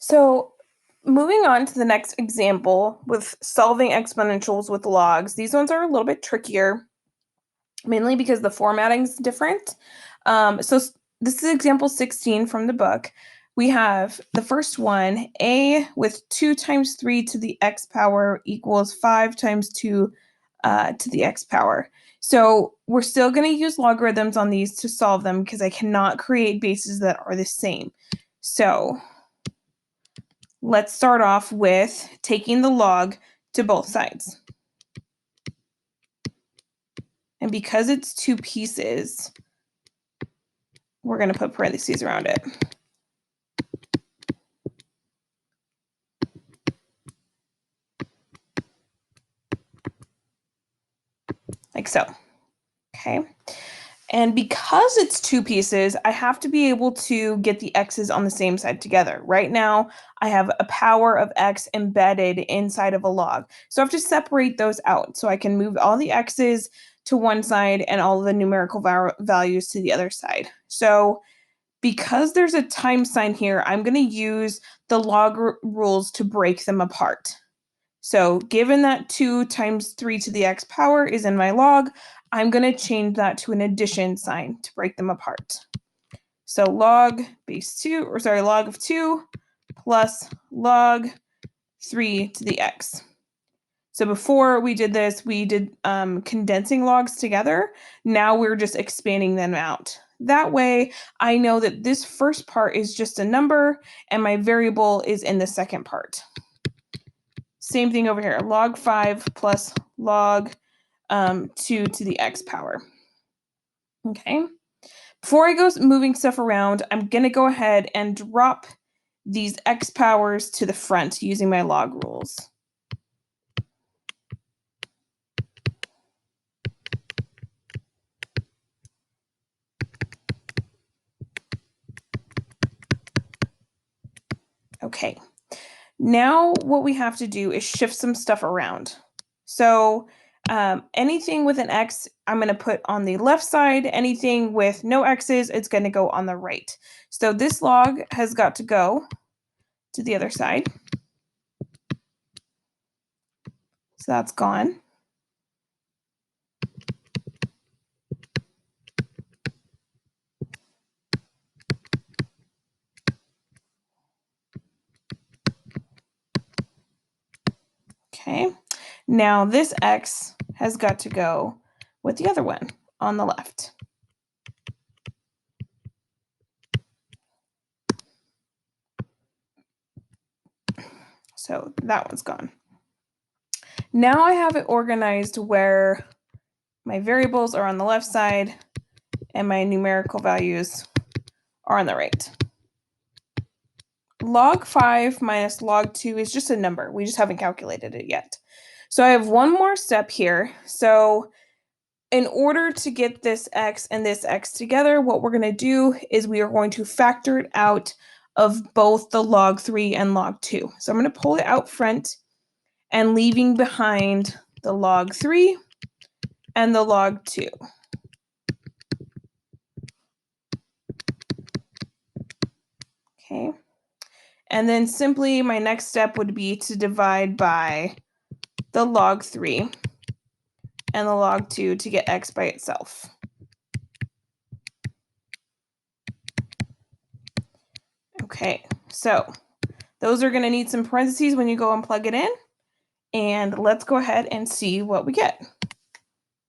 So, moving on to the next example with solving exponentials with logs. These ones are a little bit trickier, mainly because the formatting is different. This is example 16 from the book. We have the first one, a with 2 times 3 to the x power equals 5 times 2 to the x power. So we're still going to use logarithms on these to solve them because I cannot create bases that are the same. So let's start off with taking the log to both sides. And because it's two pieces, we're going to put parentheses around it. Like so. Okay. And because it's two pieces, I have to be able to get the x's on the same side together. Right now, I have a power of x embedded inside of a log. So I have to separate those out so I can move all the x's to one side and all the numerical values to the other side. So because there's a time sign here, I'm going to use the log rules to break them apart. So given that 2 times 3 to the x power is in my log, I'm going to change that to an addition sign to break them apart. So log of 2 plus log 3 to the x. So before we did this, we did condensing logs together. Now we're just expanding them out. That way, I know that this first part is just a number and my variable is in the second part. Same thing over here, log 5 plus log 2 to the x power. Okay. Before I go moving stuff around, I'm going to go ahead and drop these x powers to the front using my log rules. Okay. Now what we have to do is shift some stuff around. So anything with an x, I'm going to put on the left side. Anything with no x's, it's going to go on the right. So this log has got to go to the other side. So that's gone. Okay, now this x has got to go with the other one on the left. So that one's gone. Now I have it organized where my variables are on the left side and my numerical values are on the right. Log 5 minus log 2 is just a number. We just haven't calculated it yet. So I have one more step here. So in order to get this x and this x together, what we're going to do is we are going to factor it out of both the log 3 and log 2. So I'm going to pull it out front and leaving behind the log 3 and the log 2. Okay. And then simply my next step would be to divide by the log 3 and the log 2 to get x by itself. Okay, so those are going to need some parentheses when you go and plug it in. And let's go ahead and see what we get.